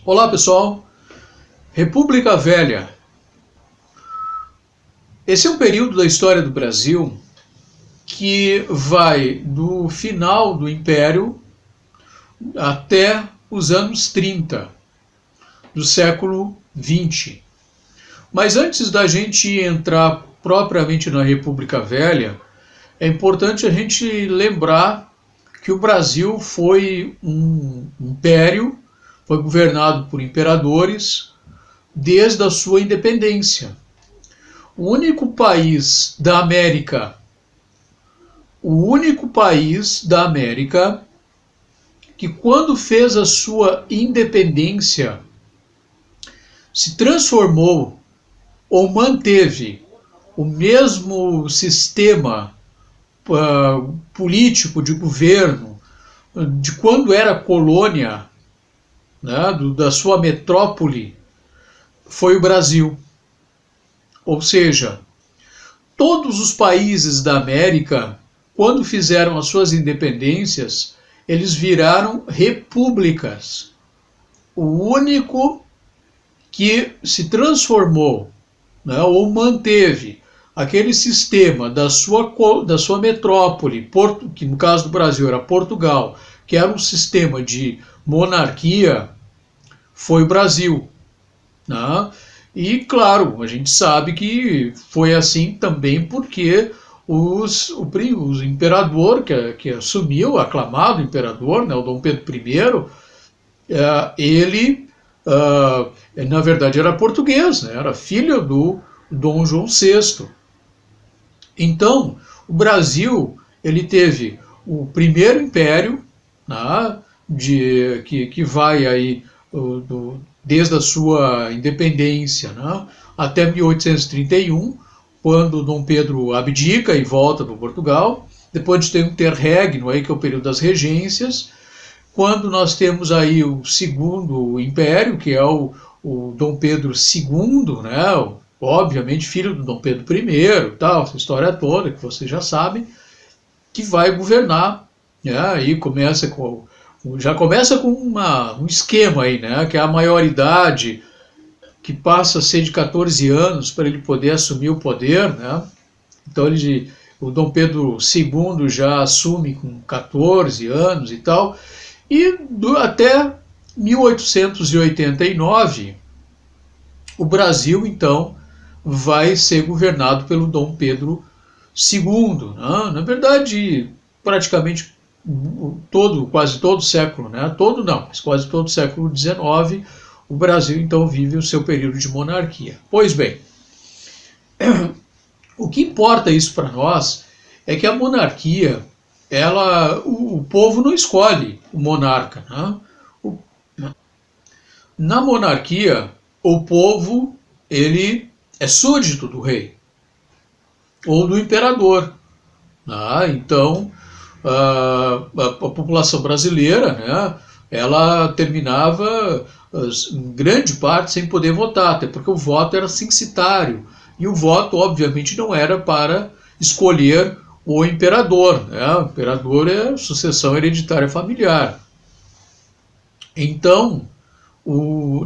Olá pessoal, República Velha. Esse é um período da história do Brasil que vai do final do Império até os anos 30 do século XX. Mas antes da gente entrar propriamente na República Velha, é importante a gente lembrar que o Brasil foi um império, foi governado por imperadores desde a sua independência. O único país da América, que quando fez a sua independência se transformou ou manteve o mesmo sistema político de governo de quando era colônia, né, da sua metrópole, foi o Brasil. Ou seja, todos os países da América, quando fizeram as suas independências, eles viraram repúblicas. O único que se transformou, né, ou manteve aquele sistema da sua metrópole, que no caso do Brasil era Portugal, que era um sistema de monarquia, foi o Brasil. Né? E, claro, a gente sabe que foi assim também porque o imperador que assumiu, o aclamado imperador, né, o Dom Pedro I, ele, na verdade, era português, né, era filho do Dom João VI. Então, o Brasil ele teve o primeiro império, né, que vai aí desde a sua independência, né, até 1831, quando Dom Pedro abdica e volta para Portugal. Depois a gente tem um interregno, aí, que é o período das regências, quando nós temos aí o segundo império, que é o Dom Pedro II, né, obviamente filho do Dom Pedro I, tal, essa história toda que vocês já sabem, que vai governar, né, e já começa com um esquema aí, né, que é a maioridade, que passa a ser de 14 anos para ele poder assumir o poder, né. Então o Dom Pedro II já assume com 14 anos e tal, e até 1889 o Brasil então vai ser governado pelo Dom Pedro II. Né? Na verdade, praticamente quase todo o século, né? Todo não, mas quase todo o século XIX, o Brasil então vive o seu período de monarquia. Pois bem, o que importa isso para nós é que a monarquia, o povo não escolhe o monarca. Né? Na monarquia, o povo ele é súdito do rei ou do imperador. Então, a população brasileira, né, ela terminava em grande parte sem poder votar, até porque o voto era censitário. E o voto, obviamente, não era para escolher o imperador. Né? O imperador é sucessão hereditária familiar. Então,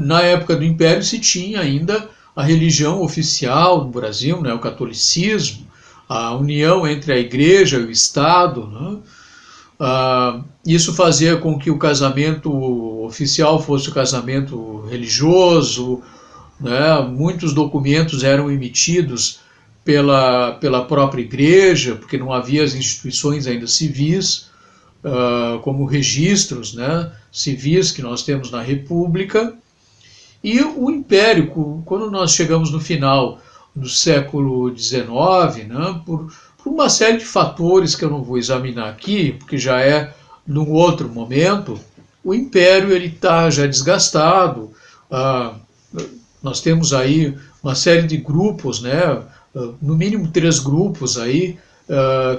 na época do Império se tinha ainda a religião oficial no Brasil, né, o catolicismo, a união entre a igreja e o Estado. Né? Isso fazia com que o casamento oficial fosse o casamento religioso, né? Muitos documentos eram emitidos pela própria igreja, porque não havia as instituições ainda civis, como registros, né, civis que nós temos na República. E o Império, quando nós chegamos no final do século XIX, né, por uma série de fatores que eu não vou examinar aqui, porque já é num outro momento, o Império está já desgastado. Nós temos aí uma série de grupos, né, no mínimo 3 grupos aí,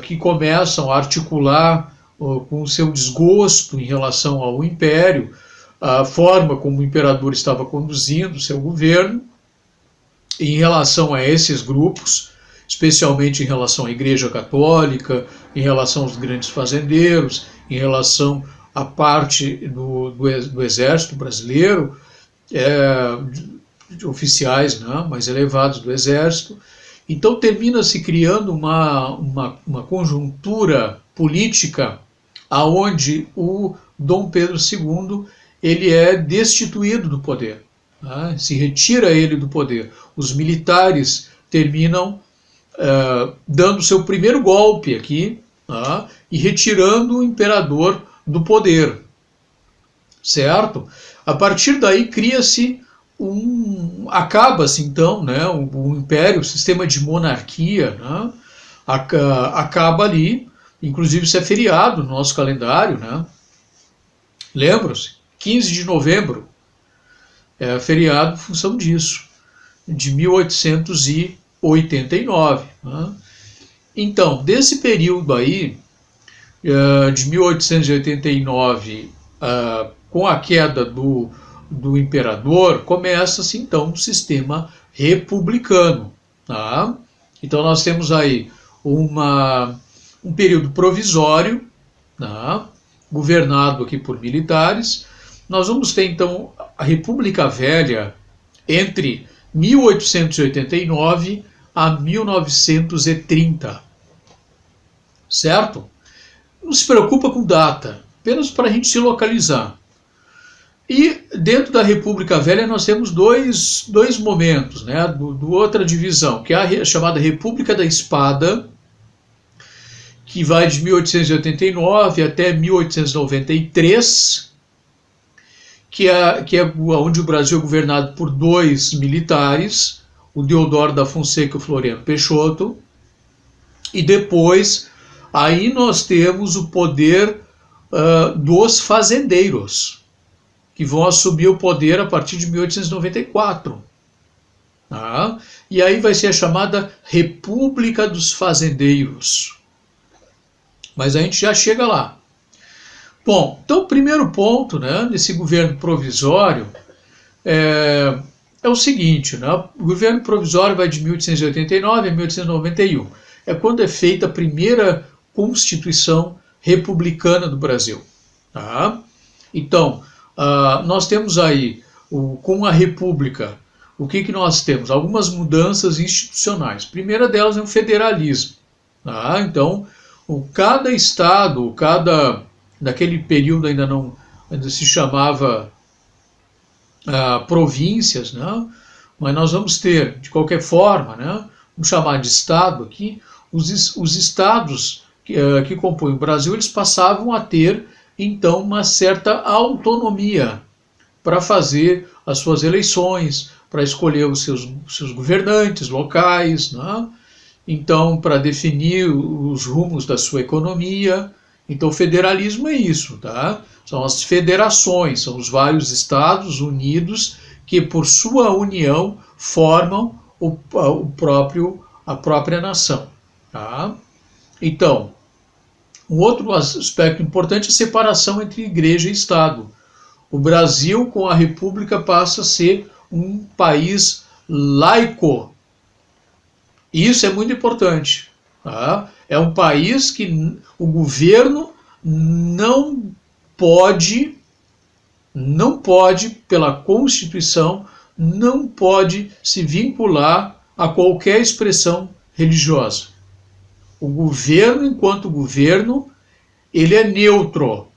que começam a articular com o seu desgosto em relação ao Império, a forma como o imperador estava conduzindo o seu governo. Em relação a esses grupos, especialmente em relação à Igreja Católica, em relação aos grandes fazendeiros, em relação à parte do Exército Brasileiro, de oficiais, né, mais elevados do exército. Então termina se criando uma conjuntura política aonde o Dom Pedro II ele é destituído do poder, né, se retira ele do poder. Os militares terminam dando seu primeiro golpe aqui, né, e retirando o imperador do poder, certo? A partir daí cria-se acaba-se então, né, o império, o sistema de monarquia, né, acaba ali, inclusive isso é feriado no nosso calendário, né? Lembram-se? 15 de novembro é feriado em função disso, de 1889. Né? Então, desse período aí, de 1889, com a queda do imperador, começa-se então um sistema republicano. Tá? Então nós temos aí um período provisório, tá? Governado aqui por militares. Nós vamos ter então a República Velha entre 1889 a 1930, certo? Não se preocupa com data, apenas para a gente se localizar. E dentro da República Velha nós temos dois momentos, né, do outra divisão, que é a chamada República da Espada, que vai de 1889 até 1893, que é onde o Brasil é governado por dois militares, o Deodoro da Fonseca e o Floriano Peixoto, e depois aí nós temos o poder dos fazendeiros, que vão assumir o poder a partir de 1894. Tá? E aí vai ser a chamada República dos Fazendeiros. Mas a gente já chega lá. Bom, então o primeiro ponto, né, nesse governo provisório é o seguinte, né, o governo provisório vai de 1889 a 1891. É quando é feita a primeira Constituição Republicana do Brasil. Tá? Então, nós temos aí, com a República, o que nós temos? Algumas mudanças institucionais. A primeira delas é o federalismo. Tá? Então, cada estado, naquele período ainda se chamava províncias, né? Mas nós vamos ter, de qualquer forma, né? Vamos chamar de estado aqui, os estados que compõem o Brasil, eles passavam a ter então uma certa autonomia para fazer as suas eleições, para escolher os seus governantes locais, né? Então para definir os rumos da sua economia. Então o federalismo é isso, tá? São as federações, são os vários estados unidos que por sua união formam a própria nação, tá? Então, um outro aspecto importante é a separação entre igreja e Estado. O Brasil, com a República, passa a ser um país laico. E isso é muito importante. Tá? É um país que o governo não pode, pela Constituição, não pode se vincular a qualquer expressão religiosa. O governo, enquanto governo, ele é neutro,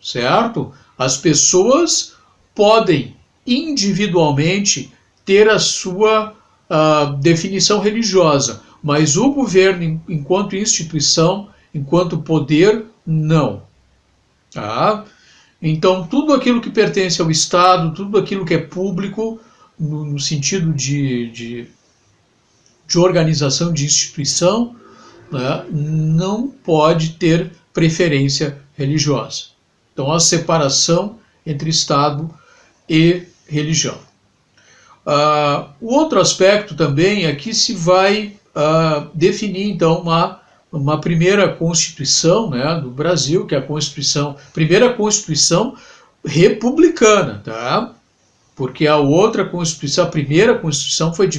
certo? As pessoas podem individualmente ter a sua definição religiosa, mas o governo, enquanto instituição, enquanto poder, não. Tá? Então, tudo aquilo que pertence ao Estado, tudo aquilo que é público, no sentido de organização de instituição, né, não pode ter preferência religiosa. Então, a separação entre Estado e religião. O outro aspecto também é que se vai definir, então, uma primeira Constituição, né, do Brasil, que é a primeira Constituição republicana, tá? Porque a outra Constituição, a primeira Constituição foi de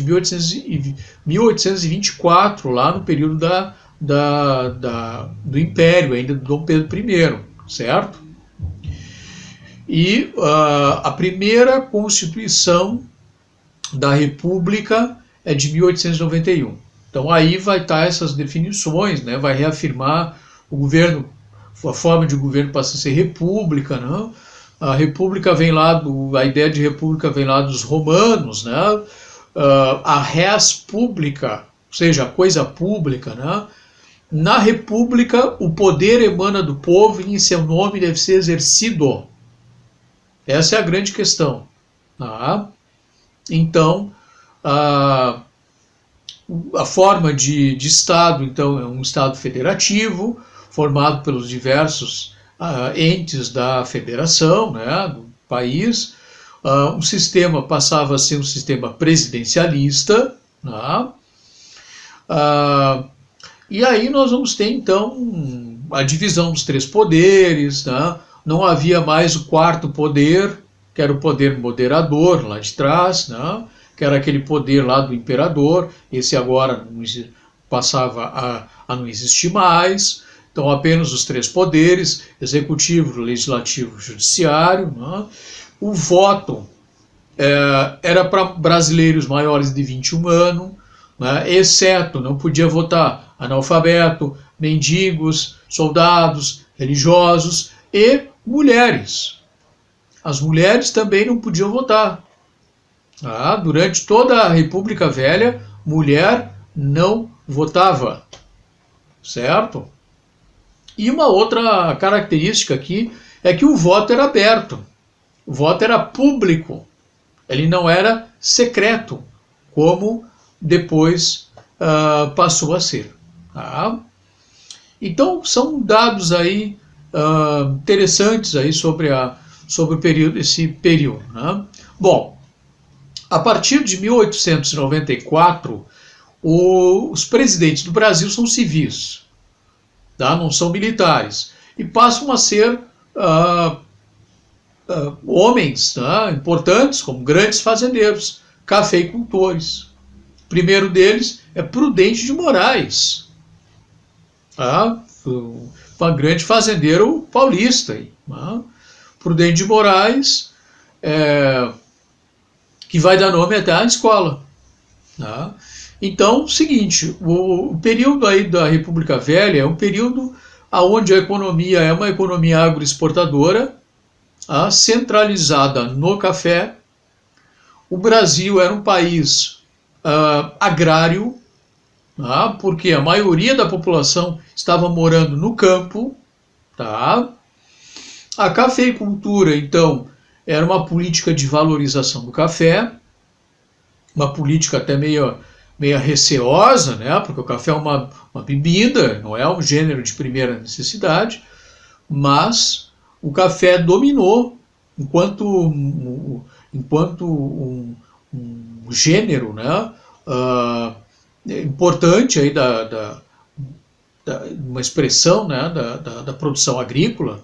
1824, lá no período do Império, ainda do Dom Pedro I, certo? E a primeira Constituição da República é de 1891. Então aí vai estar essas definições, né? Vai reafirmar o governo, a forma de governo passa a ser república, né? A república vem lá, a ideia de república vem lá dos romanos, né? A res pública, ou seja, a coisa pública, né? Na república o poder emana do povo e em seu nome deve ser exercido. Essa é a grande questão. Tá? Então, a forma de Estado, então, é um Estado federativo, formado pelos diversos entes da federação, né, do país. O sistema passava a ser um sistema presidencialista. Né, e aí nós vamos ter, então, a divisão dos três poderes. Né, não havia mais o quarto poder, que era o poder moderador lá de trás, né, que era aquele poder lá do imperador. Esse agora passava a não existir mais. Então apenas os três poderes, executivo, legislativo e judiciário. Né. O voto era para brasileiros maiores de 21 anos, né, exceto não podia votar analfabeto, mendigos, soldados, religiosos e mulheres. As mulheres também não podiam votar. Durante toda a República Velha, mulher não votava, certo? E uma outra característica aqui é que o voto era aberto, o voto era público, ele não era secreto, como depois passou a ser. Tá? Então são dados aí interessantes aí sobre o período, esse período. Né? Bom, a partir de 1894, os presidentes do Brasil são civis, tá? Não são militares, e passam a ser homens, tá? Importantes, como grandes fazendeiros, cafeicultores. O primeiro deles é Prudente de Moraes, tá? Um grande fazendeiro paulista. Tá? Prudente de Moraes, que vai dar nome até à escola. Tá? Então, seguinte, o período aí da República Velha é um período onde a economia é uma economia agroexportadora, centralizada no café. O Brasil era um país agrário, porque a maioria da população estava morando no campo. Tá? A cafeicultura, então, era uma política de valorização do café, uma política até meio receosa, né? Porque o café é uma bebida, não é um gênero de primeira necessidade, mas o café dominou enquanto um gênero, né? Importante aí uma expressão, né? da produção agrícola.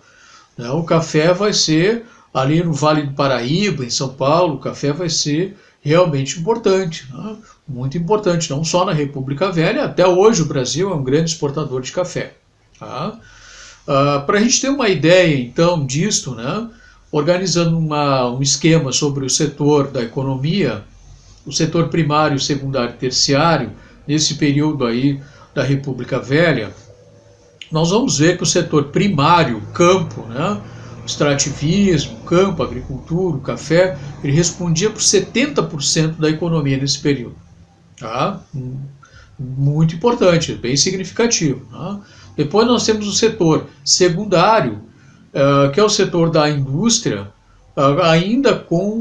Né? O café vai ser, ali no Vale do Paraíba, em São Paulo, o café vai ser realmente importante, né? Muito importante, não só na República Velha, até hoje o Brasil é um grande exportador de café. Tá? Para a gente ter uma ideia, então, disto, né? Organizando um esquema sobre o setor da economia, o setor primário, secundário e terciário, nesse período aí da República Velha, nós vamos ver que o setor primário, campo, né? Extrativismo, campo, agricultura, o café, ele respondia por 70% da economia nesse período. Tá? Muito importante, bem significativo. Tá? Depois nós temos o setor secundário, que é o setor da indústria, ainda com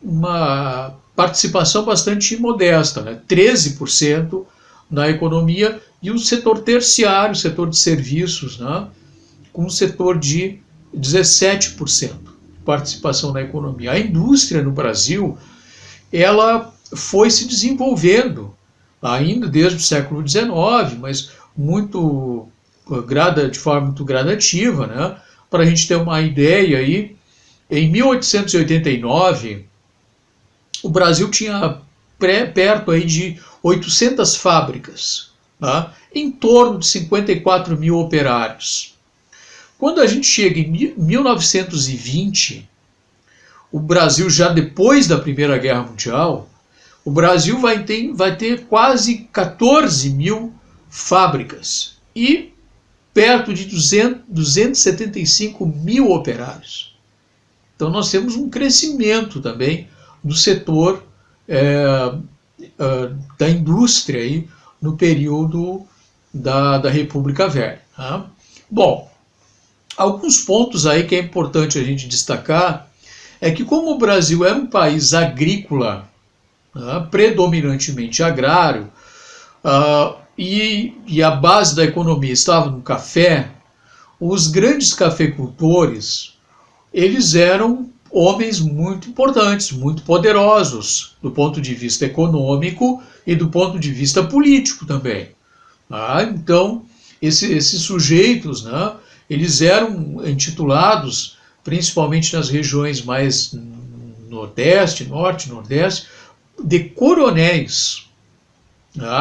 uma participação bastante modesta, né? 13% na economia, e o setor terciário, o setor de serviços, né? Com um setor de 17% de participação na economia. A indústria no Brasil, ela foi se desenvolvendo ainda desde o século XIX, mas de forma muito gradativa, né? Para a gente ter uma ideia aí, em 1889, o Brasil tinha perto aí de 800 fábricas, tá? Em torno de 54 mil operários. Quando a gente chega em 1920, o Brasil, já depois da Primeira Guerra Mundial, o Brasil vai ter quase 14 mil fábricas e perto de 275 mil operários. Então nós temos um crescimento também do setor da indústria aí, no período da República Velha. Tá? Bom, alguns pontos aí que é importante a gente destacar é que, como o Brasil era um país agrícola, predominantemente agrário, e a base da economia estava no café, os grandes cafeicultores, eles eram homens muito importantes, muito poderosos, do ponto de vista econômico e do ponto de vista político também. Então, esses sujeitos, eles eram intitulados, principalmente nas regiões mais nordeste, norte, nordeste, de coronéis.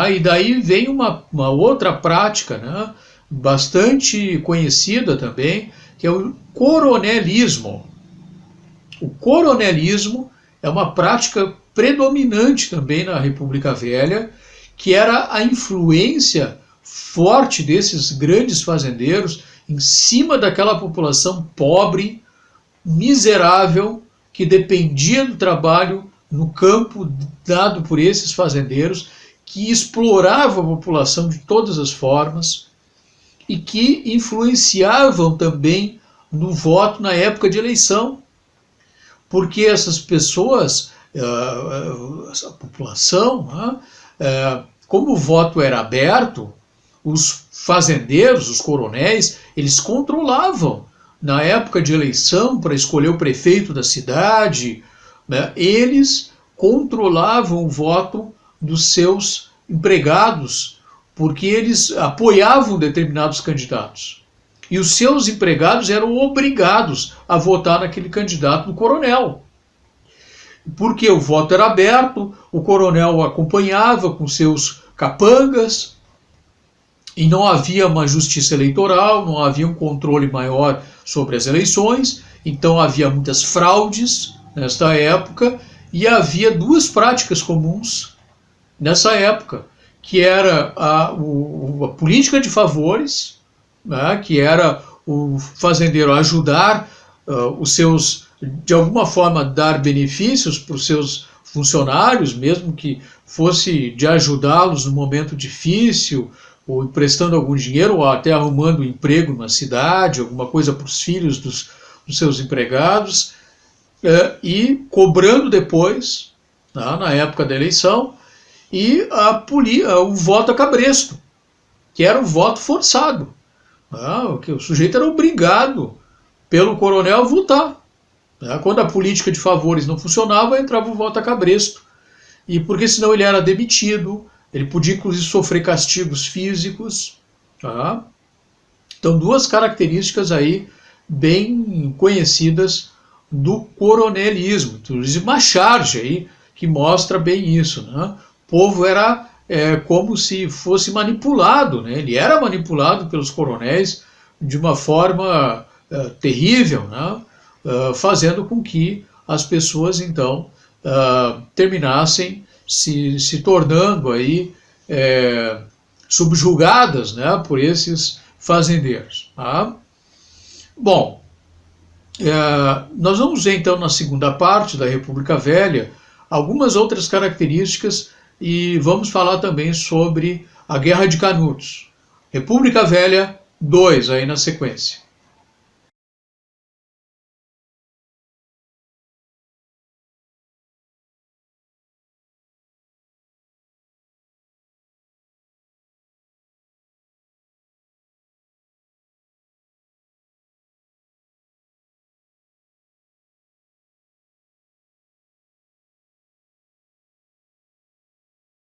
E daí vem uma outra prática, bastante conhecida também, que é o coronelismo. O coronelismo é uma prática predominante também na República Velha, que era a influência forte desses grandes fazendeiros em cima daquela população pobre, miserável, que dependia do trabalho no campo dado por esses fazendeiros, que exploravam a população de todas as formas e que influenciavam também no voto na época de eleição. Porque essas pessoas, essa população, como o voto era aberto, os fazendeiros, os coronéis, eles controlavam na época de eleição para escolher o prefeito da cidade, eles controlavam o voto dos seus empregados, porque eles apoiavam determinados candidatos. E os seus empregados eram obrigados a votar naquele candidato do coronel. Porque o voto era aberto, o coronel acompanhava com seus capangas, e não havia uma justiça eleitoral, não havia um controle maior sobre as eleições, então havia muitas fraudes nesta época, e havia duas práticas comuns nessa época, que era a política de favores, que era o fazendeiro ajudar os seus, de alguma forma, dar benefícios para os seus funcionários, mesmo que fosse de ajudá-los no momento difícil, ou emprestando algum dinheiro, ou até arrumando um emprego na cidade, alguma coisa para os filhos dos seus empregados, e cobrando depois, na época da eleição, e o voto a cabresto, que era um voto forçado. O sujeito era obrigado pelo coronel a votar. Quando a política de favores não funcionava, entrava o voto a cabresto. E porque senão ele era demitido, ele podia inclusive sofrer castigos físicos. Então, duas características aí bem conhecidas do coronelismo. Inclusive uma charge aí que mostra bem isso. O povo era como se fosse manipulado, ele era manipulado pelos coronéis de uma forma terrível, fazendo com que as pessoas então terminassem se tornando aí subjugadas, por esses fazendeiros. Bom, nós vamos ver então na segunda parte da República Velha algumas outras características e vamos falar também sobre a Guerra de Canudos. República Velha 2 aí na sequência.